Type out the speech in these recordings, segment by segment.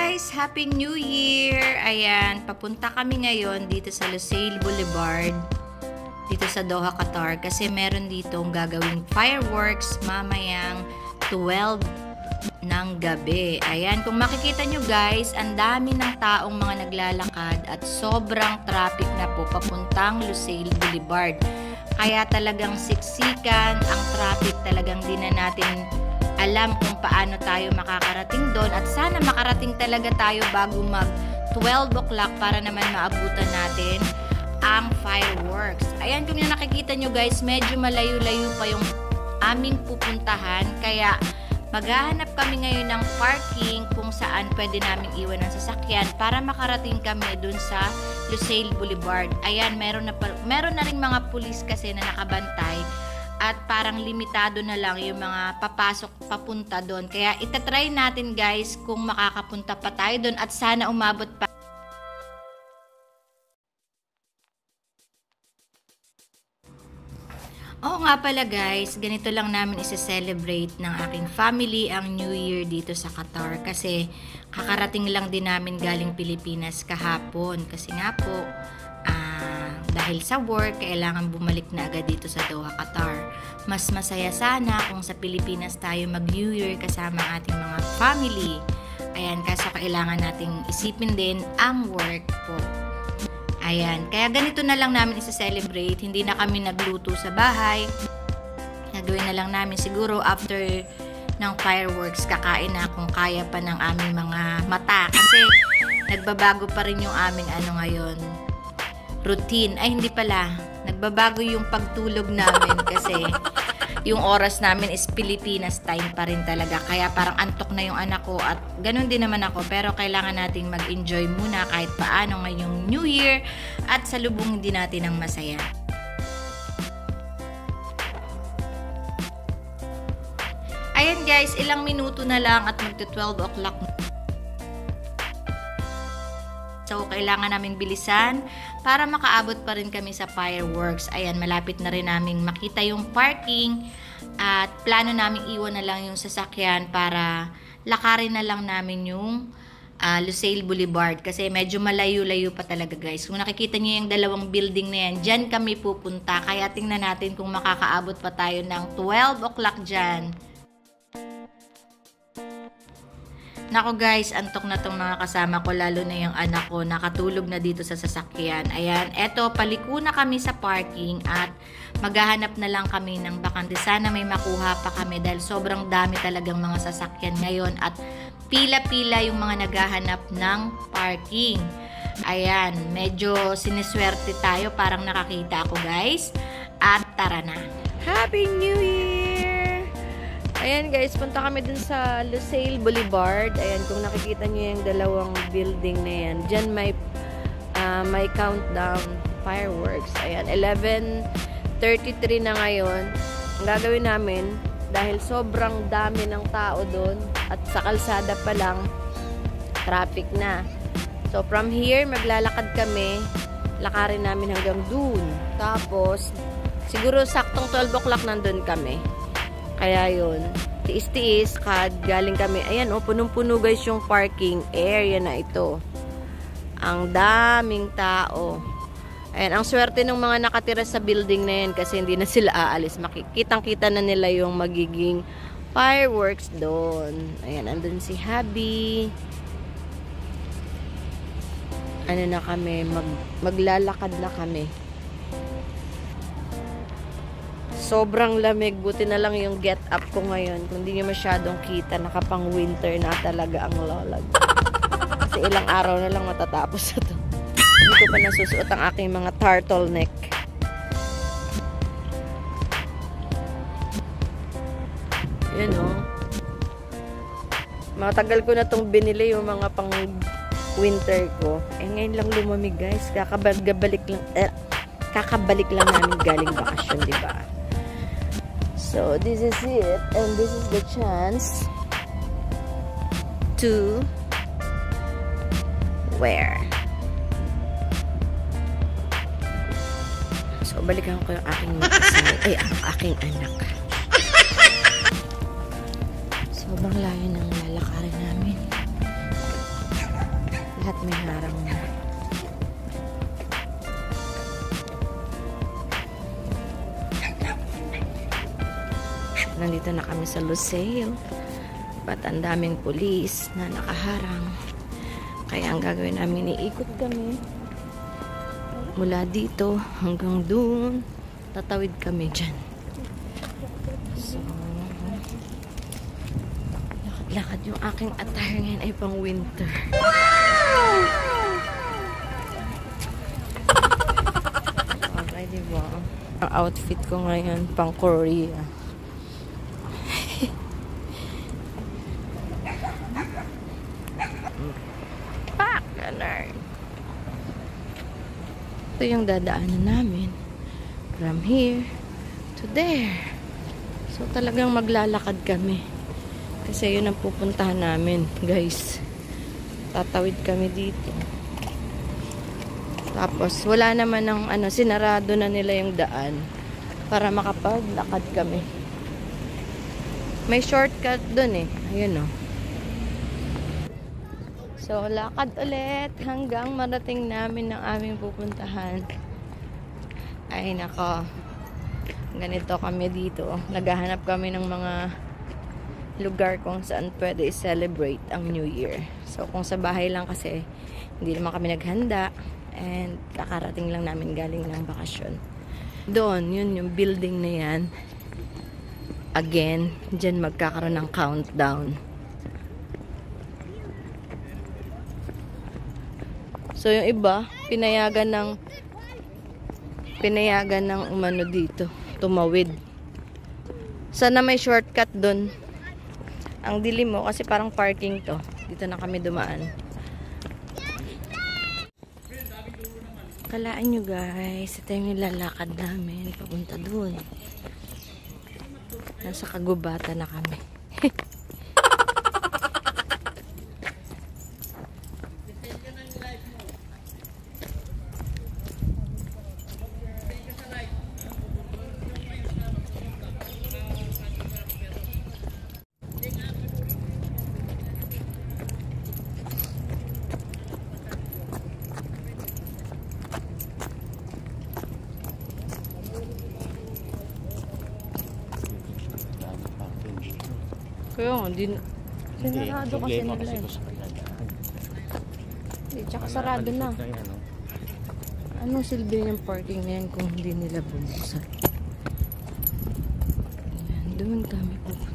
guys! Happy New Year! Ayan, papunta kami ngayon dito sa Lusail Boulevard, dito sa Doha, Qatar, kasi meron ditong gagawing fireworks mamayang 12 ng gabi. Ayan, kung makikita nyo guys, ang dami ng taong mga naglalakad at sobrang traffic na po papuntang Lusail Boulevard. Kaya talagang siksikan ang traffic, talagang di na natin alam kung paano tayo makakarating doon at sana makarating talaga tayo bago mag 12 o'clock para naman maabutan natin ang fireworks. Ayan, kung yung nakikita nyo guys, medyo malayo-layo pa yung aming pupuntahan, kaya maghahanap kami ngayon ng parking kung saan pwede namin iwan ang sasakyan para makarating kami dun sa Lusail Boulevard. Ayan, meron na ring mga pulis kasi na nakabantay at parang limitado na lang yung mga papasok papunta doon. Kaya itatry natin guys kung makakapunta pa tayo doon at sana umabot pa. Oo nga pala guys, ganito lang namin isa-celebrate ng aking family ang New Year dito sa Qatar kasi kakarating lang din namin galing Pilipinas kahapon kasi nga po dahil sa work, kailangan bumalik na agad dito sa Doha, Qatar. Mas masaya sana kung sa Pilipinas tayo mag-New Year kasama ang ating mga family. Ayan, kaso kailangan nating isipin din ang work po. Ayan, kaya ganito na lang namin isa-celebrate. Hindi na kami nagluto sa bahay. Nagawin na lang namin siguro after ng fireworks, kakain na kung kaya pa ng aming mga mata. Kasi nagbabago pa rin yung aming ngayon, routine. Ay, hindi pala. Nagbabago yung pagtulog namin kasi yung oras namin is Pilipinas time pa rin talaga. Kaya parang antok na yung anak ko at ganun din naman ako. Pero kailangan nating mag-enjoy muna kahit paano ngayong New Year at salubungin din natin ng masaya. Ayan guys, ilang minuto na lang at magto-12 o'clock. So, kailangan naming bilisan para makaabot pa rin kami sa fireworks. Ayan, malapit na rin naming makita yung parking at plano naming iwan na lang yung sasakyan para lakarin na lang namin yung Lusail Boulevard kasi medyo malayo-layo pa talaga guys. Kung nakikita niyo yung dalawang building na yan, dyan kami pupunta. Kaya tingnan natin kung makakaabot pa tayo ng 12 o'clock dyan. Nako guys, antok na tong mga kasama ko, lalo na yung anak ko, nakatulog na dito sa sasakyan. Ayan, eto, paliko na kami sa parking at maghahanap na lang kami ng bakante. Sana may makuha pa kami dahil sobrang dami talagang mga sasakyan ngayon at pila-pila yung mga naghahanap ng parking. Ayan, medyo siniswerte tayo, parang nakakita ako guys. At tara na. Happy New Year! Ayan guys, punta kami dun sa Lusail Boulevard. Ayan, kung nakikita nyo yung dalawang building na yan, dyan may countdown fireworks. Ayan, 11:33 na ngayon. Ang gagawin namin, dahil sobrang dami ng tao dun at sa kalsada pa lang, traffic na. So from here, maglalakad kami, lakarin namin hanggang dun. Tapos, siguro saktong 12 o'clock nandun kami. Kaya yun, tiis-tiis, galing kami. Ayan, punong-puno guys yung parking area na ito. Ang daming tao. Ayan, ang swerte ng mga nakatira sa building na yan kasi hindi na sila aalis. Makikitang-kita na nila yung magiging fireworks doon. Ayan, andun si Habi. Ano na kami, maglalakad na kami. Sobrang lamig. Buti na lang yung get up ko ngayon. Kung hindi nyo masyadong kita, nakapang winter na talaga ang lolag. Kasi ilang araw na lang matatapos ito. Hindi ko pa nasusuot ang aking mga turtleneck. Yan o. Matagal ko na itong binili yung mga pang winter ko. Eh ngayon lang lumamig guys. Kakabalik lang namin galing bakasyon, diba? So, this is it. And this is the chance to wear. So, balikan ko yung aking ang aking anak. Sobrang layo ng lalakarin namin. Lahat may harang na. Nandito na kami sa Lusail. At ang daming pulis na nakaharang. Kaya ang gagawin namin, iikot kami mula dito hanggang doon. Tatawid kami dyan. So, lakad-lakad yung aking attire ngayon ay pang winter. Okay, diba? Ang outfit ko ngayon pang Korea. Ito yung dadaanan namin from here to there. So talagang maglalakad kami kasi yun ang pupuntahan namin, guys. Tatawid kami dito, tapos wala naman ng sinarado na nila yung daan para makapaglakad kami. May shortcut dun eh, ayun o. So, lakad ulit hanggang marating namin ng aming pupuntahan. Ay, nako. Ganito kami dito. Naghahanap kami ng mga lugar kung saan pwede i-celebrate ang New Year. So, kung sa bahay lang kasi, hindi naman kami naghanda. And, kakarating lang namin galing ng bakasyon. Doon, yun yung building na yan. Again, dyan magkakaroon ng countdown. So, yung iba, pinayagan ng umano dito, tumawid. Sana may shortcut dun. Ang dilim mo, kasi parang parking to. Dito na kami dumaan. Kalaan nyo guys, ito yung nilalakad namin, papunta dun. Nasa kagubatan na kami. Kaya nga, sinarado kasi nila eh. Hindi, tsaka sarado na. Anong silbi ng parking na yan kung hindi nila bubuksan? Ayan, doon kami pupunta.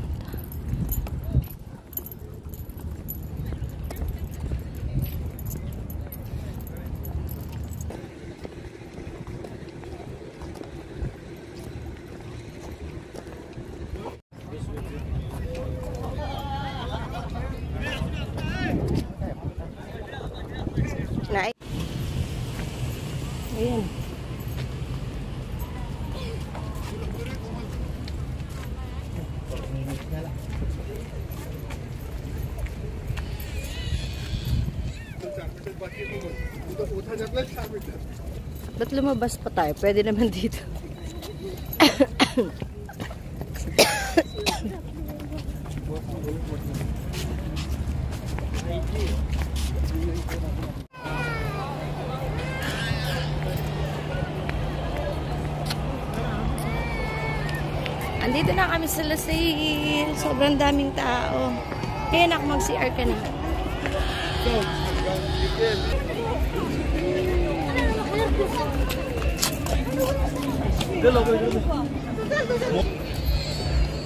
Ayan. Ba't lumabas pa tayo? Pwede naman dito. Andito na kami sa Lusail. Sobrang daming tao. Kaya nak mag-CR ka na.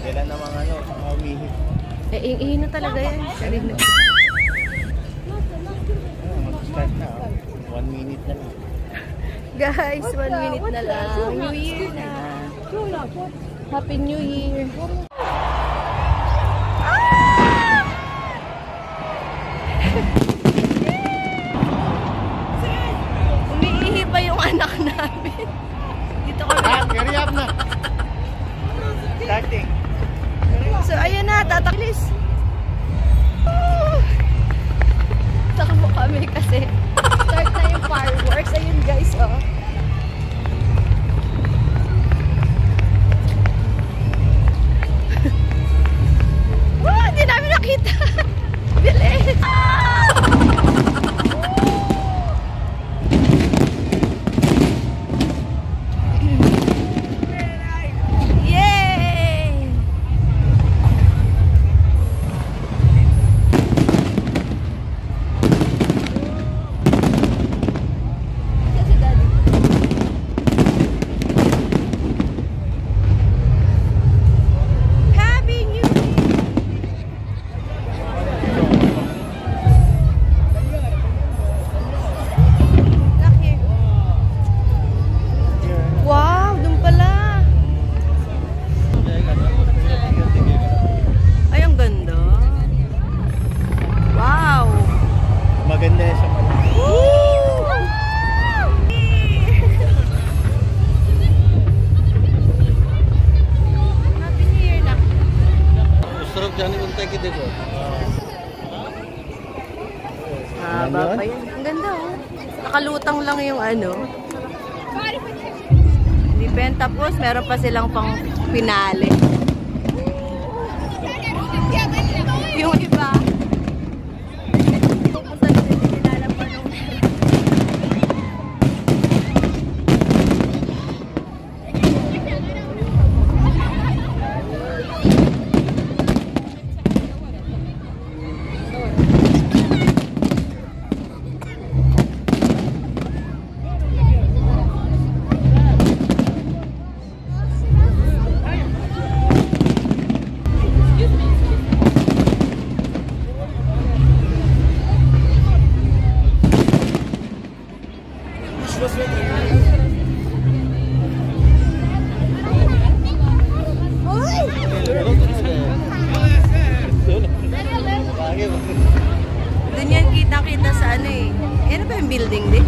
Kailan namang umihip. Ihi na talaga yan. Mag-start na. 1 minute na lang. Guys, 1 minute na lang. New Year na. Happy New Year. Umiihi pa yung anak namin. Dito kami. Carry up na. Starting. So, ayan na. Tataklis. Takbo kami kasi start na yung fireworks. Ayun guys, oh. Johnny will take it there. Haba pa yan. Ang ganda oh. Nakalutang lang yung ano. Depend. Tapos meron pa silang pang pinale. Yung iba. Doon yan kita-kita sa ano eh. Ano ba yung building din?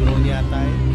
Drone yata eh.